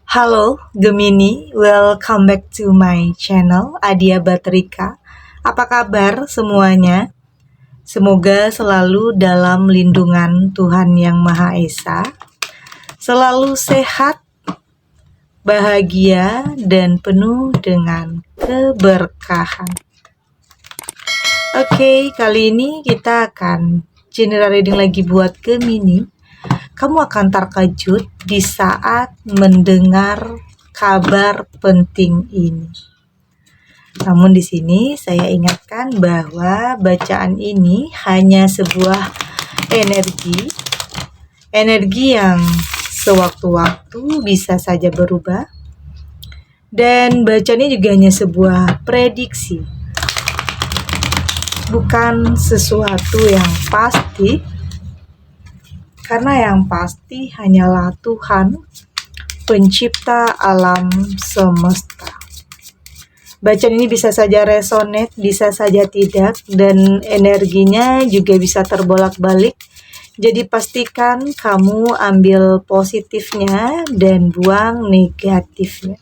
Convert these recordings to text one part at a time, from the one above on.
Halo Gemini, welcome back to my channel Adia Batrika. Apa kabar semuanya? Semoga selalu dalam lindungan Tuhan Yang Maha Esa, selalu sehat, bahagia, dan penuh dengan keberkahan. Oke, kali ini kita akan general reading lagi buat Gemini. Kamu akan terkejut di saat mendengar kabar penting ini. Namun di sini saya ingatkan bahwa bacaan ini hanya sebuah energi yang sewaktu-waktu bisa saja berubah. Dan bacaan ini juga hanya sebuah prediksi, bukan sesuatu yang pasti. Karena yang pasti hanyalah Tuhan, pencipta alam semesta. Bacaan ini bisa saja resonate, bisa saja tidak, dan energinya juga bisa terbolak-balik. Jadi pastikan kamu ambil positifnya dan buang negatifnya.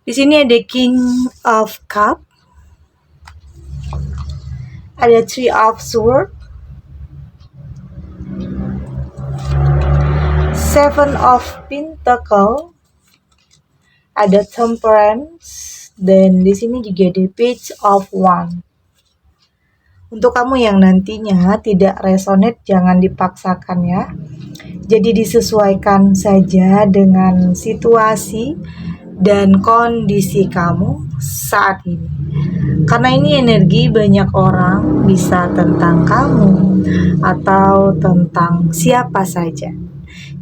Di sini ada King of Cup, ada Three of Swords, Seven of Pentacle, ada Temperance, dan di sini juga ada Page of Wands. Untuk kamu yang nantinya tidak resonate, jangan dipaksakan ya. Jadi disesuaikan saja dengan situasi dan kondisi kamu saat ini. Karena ini energi banyak orang, bisa tentang kamu atau tentang siapa saja.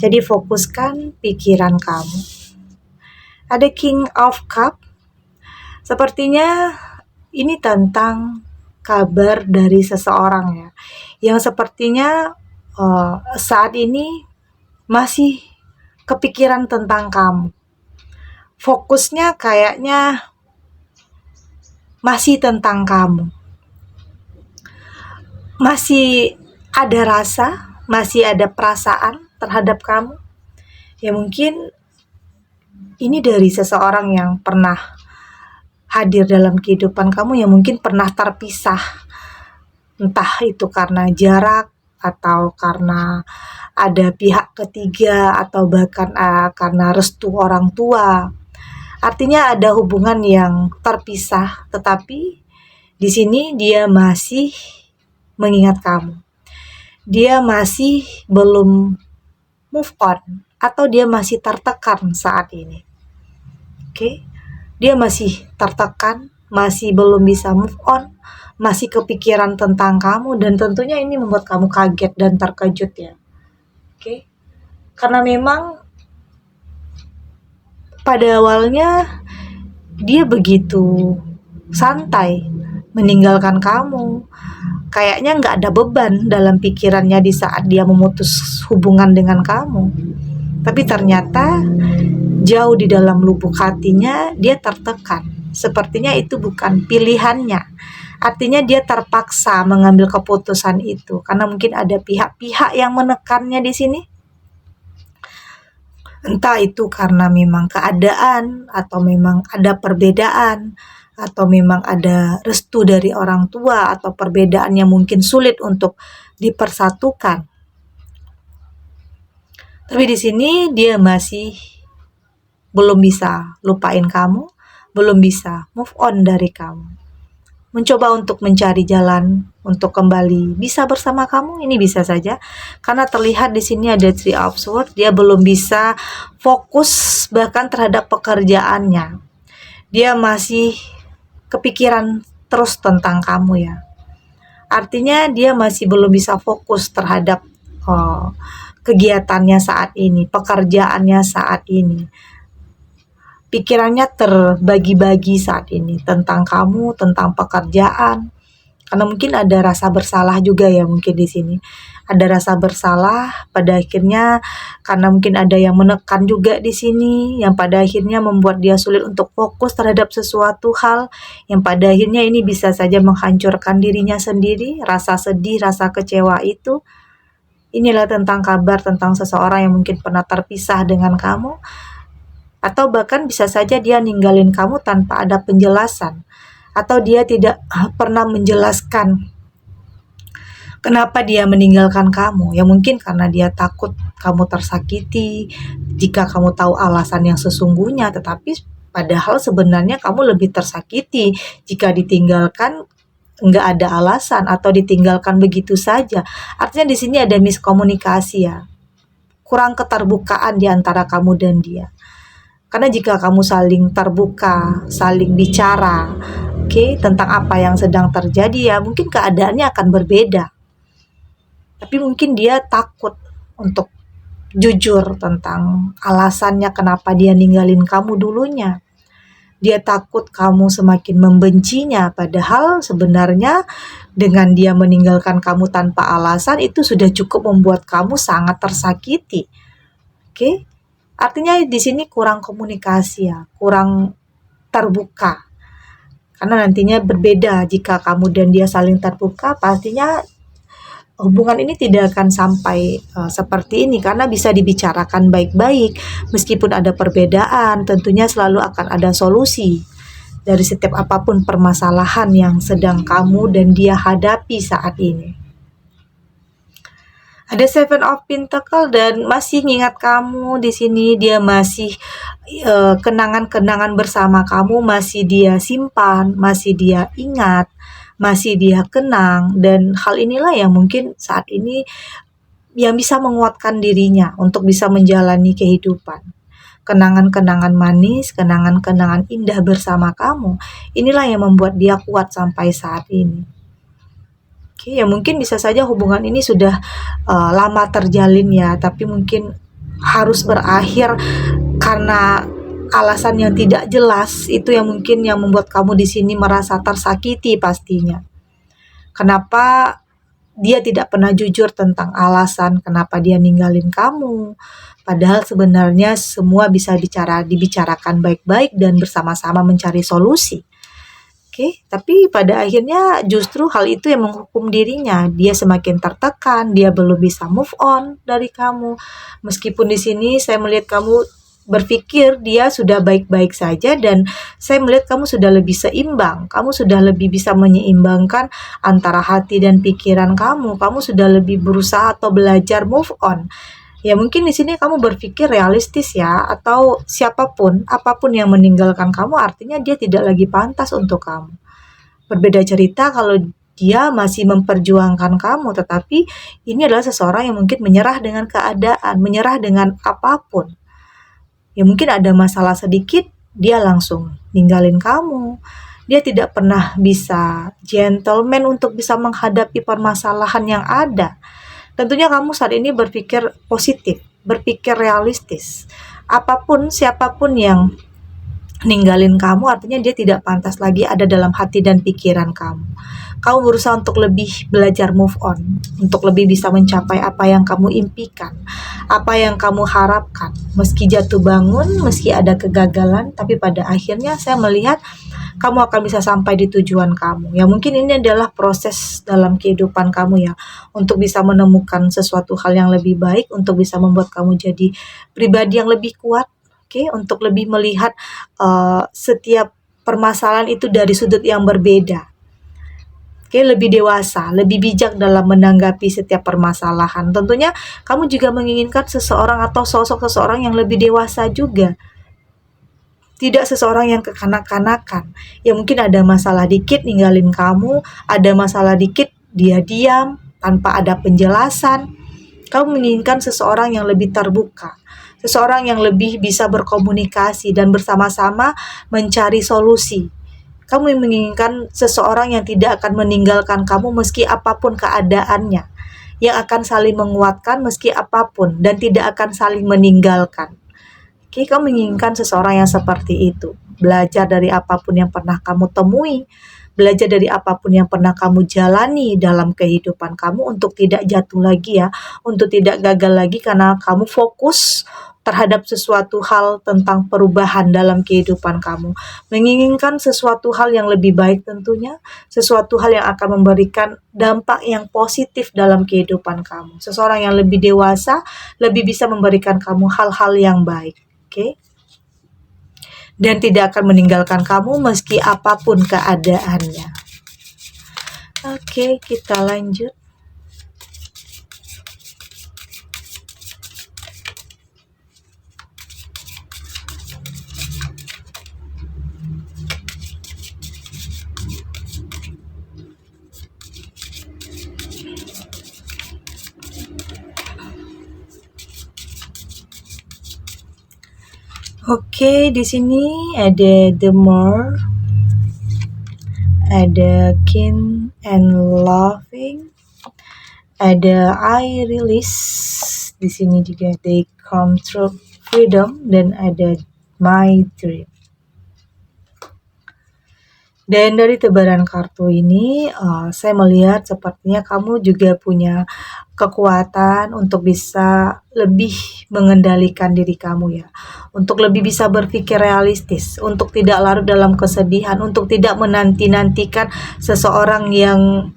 Jadi fokuskan pikiran kamu. Ada King of Cup. Sepertinya ini tentang kabar dari seseorang ya, yang sepertinya saat ini masih kepikiran tentang kamu. Fokusnya kayaknya masih tentang kamu. Masih ada rasa, masih ada perasaan terhadap kamu. Ya mungkin ini dari seseorang yang pernah hadir dalam kehidupan kamu, yang mungkin pernah terpisah. Entah itu karena jarak, atau karena ada pihak ketiga, atau bahkan karena restu orang tua. Artinya ada hubungan yang terpisah, tetapi di sini dia masih mengingat kamu. Dia masih belum move on, atau dia masih tertekan saat ini. Oke? Dia masih tertekan, masih belum bisa move on, masih kepikiran tentang kamu, dan tentunya ini membuat kamu kaget dan terkejut ya. Oke? Karena memang pada awalnya dia begitu santai meninggalkan kamu. Kayaknya nggak ada beban dalam pikirannya di saat dia memutus hubungan dengan kamu. Tapi ternyata jauh di dalam lubuk hatinya dia tertekan. Sepertinya itu bukan pilihannya. Artinya dia terpaksa mengambil keputusan itu karena mungkin ada pihak-pihak yang menekannya di sini. Entah itu karena memang keadaan, atau memang ada perbedaan, atau memang ada restu dari orang tua, atau perbedaan yang mungkin sulit untuk dipersatukan. Tapi di sini dia masih belum bisa lupain kamu, belum bisa move on dari kamu. Mencoba untuk mencari jalan untuk kembali bisa bersama kamu, ini bisa saja karena terlihat di sini ada Three of Swords. Dia belum bisa fokus bahkan terhadap pekerjaannya. Dia masih kepikiran terus tentang kamu ya. Artinya dia masih belum bisa fokus terhadap kegiatannya saat ini, pekerjaannya saat ini. Pikirannya terbagi-bagi saat ini tentang kamu, tentang pekerjaan, Karena mungkin ada rasa bersalah juga ya mungkin di sini. Ada rasa bersalah pada akhirnya karena mungkin ada yang menekan juga di sini yang pada akhirnya membuat dia sulit untuk fokus terhadap sesuatu hal yang pada akhirnya ini bisa saja menghancurkan dirinya sendiri, rasa sedih, rasa kecewa itu. Inilah tentang kabar tentang seseorang yang mungkin pernah terpisah dengan kamu atau bahkan bisa saja dia ninggalin kamu tanpa ada penjelasan atau dia tidak pernah menjelaskan kenapa dia meninggalkan kamu. Ya mungkin karena dia takut kamu tersakiti jika kamu tahu alasan yang sesungguhnya, tetapi padahal sebenarnya kamu lebih tersakiti jika ditinggalkan nggak ada alasan atau ditinggalkan begitu saja. Artinya di sini ada miskomunikasi ya, kurang keterbukaan di antara kamu dan dia. Karena jika kamu saling terbuka, saling bicara, tentang apa yang sedang terjadi ya mungkin keadaannya akan berbeda. Tapi mungkin dia takut untuk jujur tentang alasannya kenapa dia ninggalin kamu dulunya. Dia takut kamu semakin membencinya, padahal sebenarnya dengan dia meninggalkan kamu tanpa alasan itu sudah cukup membuat kamu sangat tersakiti. Artinya di sini kurang komunikasi ya, kurang terbuka. Karena nantinya berbeda jika kamu dan dia saling terbuka, pastinya hubungan ini tidak akan sampai seperti ini karena bisa dibicarakan baik-baik. Meskipun ada perbedaan, tentunya selalu akan ada solusi dari setiap apapun permasalahan yang sedang kamu dan dia hadapi saat ini. Ada Seven of Pentacle dan masih ngingat kamu di sini, dia masih kenangan-kenangan bersama kamu masih dia simpan, masih dia ingat, masih dia kenang, dan hal inilah yang mungkin saat ini yang bisa menguatkan dirinya untuk bisa menjalani kehidupan. Kenangan-kenangan manis, kenangan-kenangan indah bersama kamu, inilah yang membuat dia kuat sampai saat ini. Ya mungkin bisa saja hubungan ini sudah lama terjalin ya, tapi mungkin harus berakhir karena alasan yang tidak jelas. Itu yang mungkin yang membuat kamu di sini merasa tersakiti pastinya. Kenapa dia tidak pernah jujur tentang alasan kenapa dia ninggalin kamu? Padahal sebenarnya semua bisa dibicarakan baik-baik dan bersama-sama mencari solusi. Tapi pada akhirnya justru hal itu yang menghukum dirinya. Dia semakin tertekan, dia belum bisa move on dari kamu. Meskipun di sini saya melihat kamu berpikir dia sudah baik-baik saja dan saya melihat kamu sudah lebih seimbang. Kamu sudah lebih bisa menyeimbangkan antara hati dan pikiran kamu. Kamu sudah lebih berusaha atau belajar move on. Ya mungkin di sini kamu berpikir realistis ya, atau siapapun, apapun yang meninggalkan kamu artinya dia tidak lagi pantas untuk kamu. Berbeda cerita kalau dia masih memperjuangkan kamu, tetapi ini adalah seseorang yang mungkin menyerah dengan keadaan, menyerah dengan apapun. Ya mungkin ada masalah sedikit, dia langsung ninggalin kamu. Dia tidak pernah bisa gentleman untuk bisa menghadapi permasalahan yang ada. Tentunya kamu saat ini berpikir positif, berpikir realistis. Apapun, siapapun yang ninggalin kamu artinya dia tidak pantas lagi ada dalam hati dan pikiran kamu. Kamu berusaha untuk lebih belajar move on, untuk lebih bisa mencapai apa yang kamu impikan, apa yang kamu harapkan. Meski jatuh bangun, meski ada kegagalan, tapi pada akhirnya saya melihat kamu akan bisa sampai di tujuan kamu. Ya mungkin ini adalah proses dalam kehidupan kamu ya, untuk bisa menemukan sesuatu hal yang lebih baik, untuk bisa membuat kamu jadi pribadi yang lebih kuat, untuk lebih melihat setiap permasalahan itu dari sudut yang berbeda. Lebih dewasa, lebih bijak dalam menanggapi setiap permasalahan. Tentunya kamu juga menginginkan seseorang atau sosok seseorang yang lebih dewasa juga. Tidak seseorang yang kekanak-kanakan. Ya mungkin ada masalah dikit ninggalin kamu, ada masalah dikit dia diam tanpa ada penjelasan. Kamu menginginkan seseorang yang lebih terbuka, seseorang yang lebih bisa berkomunikasi dan bersama-sama mencari solusi. Kamu menginginkan seseorang yang tidak akan meninggalkan kamu meski apapun keadaannya, yang akan saling menguatkan meski apapun dan tidak akan saling meninggalkan. Kamu menginginkan seseorang yang seperti itu, belajar dari apapun yang pernah kamu temui, belajar dari apapun yang pernah kamu jalani dalam kehidupan kamu untuk tidak jatuh lagi ya, untuk tidak gagal lagi karena kamu fokus terhadap sesuatu hal tentang perubahan dalam kehidupan kamu. Menginginkan sesuatu hal yang lebih baik tentunya, sesuatu hal yang akan memberikan dampak yang positif dalam kehidupan kamu. Seseorang yang lebih dewasa, lebih bisa memberikan kamu hal-hal yang baik. Oke? Dan tidak akan meninggalkan kamu meski apapun keadaannya. Oke, kita lanjut. Oke, di sini ada the more, ada keen and loving, ada I release, di sini juga they come through freedom, dan ada my dream. Dan dari tebaran kartu ini, saya melihat sepertinya kamu juga punya kekuatan untuk bisa lebih mengendalikan diri kamu ya. Untuk lebih bisa berpikir realistis, untuk tidak larut dalam kesedihan, untuk tidak menanti-nantikan seseorang yang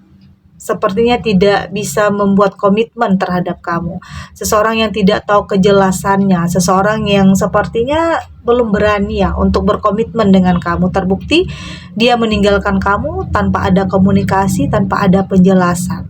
sepertinya tidak bisa membuat komitmen terhadap kamu. Seseorang yang tidak tahu kejelasannya, seseorang yang sepertinya belum berani ya untuk berkomitmen dengan kamu. Terbukti dia meninggalkan kamu tanpa ada komunikasi, tanpa ada penjelasan.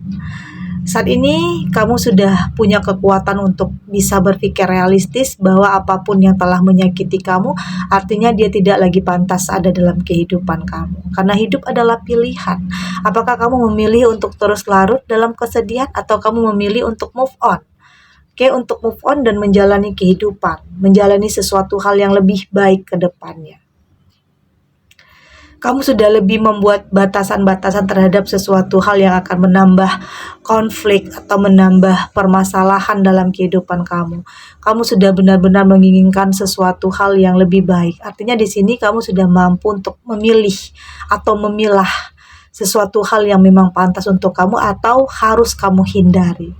Saat ini kamu sudah punya kekuatan untuk bisa berpikir realistis bahwa apapun yang telah menyakiti kamu, artinya dia tidak lagi pantas ada dalam kehidupan kamu. Karena hidup adalah pilihan. Apakah kamu memilih untuk terus larut dalam kesedihan atau kamu memilih untuk move on? Oke, untuk move on dan menjalani kehidupan, menjalani sesuatu hal yang lebih baik ke depannya. Kamu sudah lebih membuat batasan-batasan terhadap sesuatu hal yang akan menambah konflik atau menambah permasalahan dalam kehidupan kamu. Kamu sudah benar-benar menginginkan sesuatu hal yang lebih baik. Artinya di sini kamu sudah mampu untuk memilih atau memilah sesuatu hal yang memang pantas untuk kamu atau harus kamu hindari.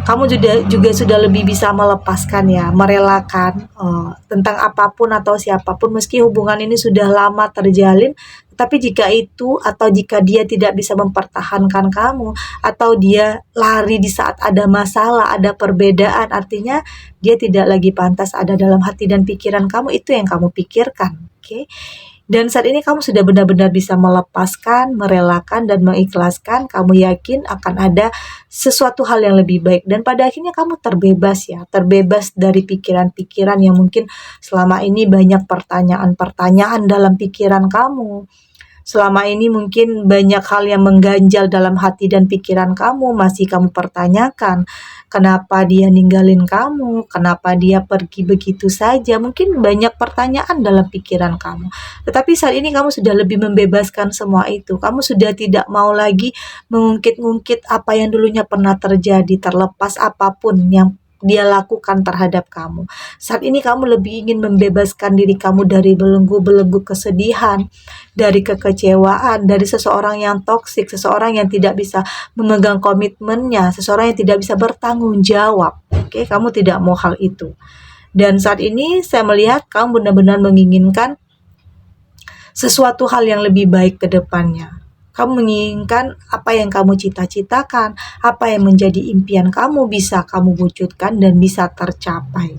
Kamu juga sudah lebih bisa melepaskan ya, merelakan tentang apapun atau siapapun meski hubungan ini sudah lama terjalin, tapi jika itu atau jika dia tidak bisa mempertahankan kamu atau dia lari di saat ada masalah, ada perbedaan, artinya dia tidak lagi pantas ada dalam hati dan pikiran kamu, itu yang kamu pikirkan, oke? Dan saat ini kamu sudah benar-benar bisa melepaskan, merelakan, dan mengikhlaskan. Kamu yakin akan ada sesuatu hal yang lebih baik. Dan pada akhirnya kamu terbebas ya. Terbebas dari pikiran-pikiran yang mungkin selama ini banyak pertanyaan-pertanyaan dalam pikiran kamu. Selama ini mungkin banyak hal yang mengganjal dalam hati dan pikiran kamu, masih kamu pertanyakan. Kenapa dia ninggalin kamu? Kenapa dia pergi begitu saja? Mungkin banyak pertanyaan dalam pikiran kamu. Tetapi saat ini kamu sudah lebih membebaskan semua itu. Kamu sudah tidak mau lagi mengungkit-ungkit apa yang dulunya pernah terjadi, terlepas apapun yang dia lakukan terhadap kamu. Saat ini kamu lebih ingin membebaskan diri kamu dari belenggu-belenggu kesedihan, dari kekecewaan, dari seseorang yang toksik, seseorang yang tidak bisa memegang komitmennya, seseorang yang tidak bisa bertanggung jawab. Oke, kamu tidak mau hal itu. Dan saat ini saya melihat kamu benar-benar menginginkan sesuatu hal yang lebih baik ke depannya. Kamu menginginkan apa yang kamu cita-citakan, apa yang menjadi impian kamu bisa kamu wujudkan dan bisa tercapai.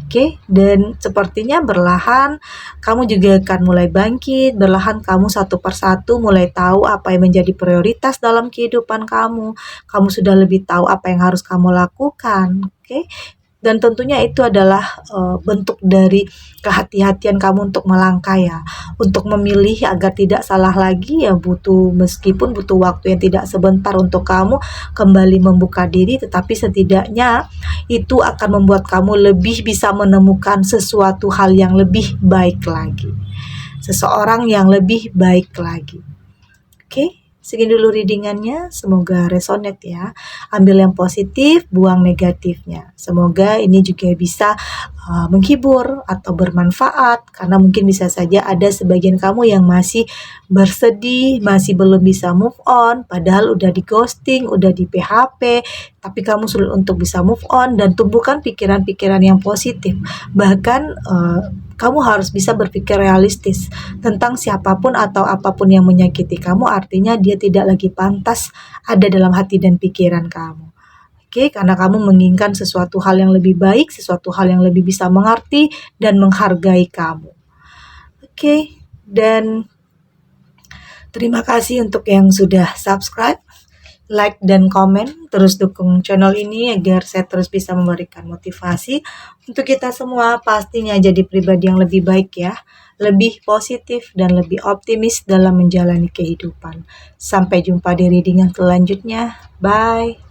Oke, dan sepertinya berlahan kamu juga akan mulai bangkit, berlahan kamu satu persatu mulai tahu apa yang menjadi prioritas dalam kehidupan kamu. Kamu sudah lebih tahu apa yang harus kamu lakukan, oke? Dan tentunya itu adalah bentuk dari kehati-hatian kamu untuk melangkah ya, untuk memilih agar tidak salah lagi ya, meskipun butuh waktu yang tidak sebentar untuk kamu kembali membuka diri, tetapi setidaknya itu akan membuat kamu lebih bisa menemukan sesuatu hal yang lebih baik lagi, seseorang yang lebih baik lagi. Oke? Segini dulu readingannya, semoga resonate ya. Ambil yang positif, buang negatifnya. Semoga ini juga bisa menghibur atau bermanfaat, karena mungkin bisa saja ada sebagian kamu yang masih bersedih, masih belum bisa move on, padahal udah di ghosting, udah di PHP, tapi kamu sulit untuk bisa move on dan tumbuhkan pikiran-pikiran yang positif. Bahkan kamu harus bisa berpikir realistis tentang siapapun atau apapun yang menyakiti kamu, artinya dia tidak lagi pantas ada dalam hati dan pikiran kamu. Oke, karena kamu menginginkan sesuatu hal yang lebih baik, sesuatu hal yang lebih bisa mengerti dan menghargai kamu. Oke, dan terima kasih untuk yang sudah subscribe, like, dan komen. Terus dukung channel ini agar saya terus bisa memberikan motivasi untuk kita semua pastinya jadi pribadi yang lebih baik ya, lebih positif dan lebih optimis dalam menjalani kehidupan. Sampai jumpa di reading yang selanjutnya. Bye.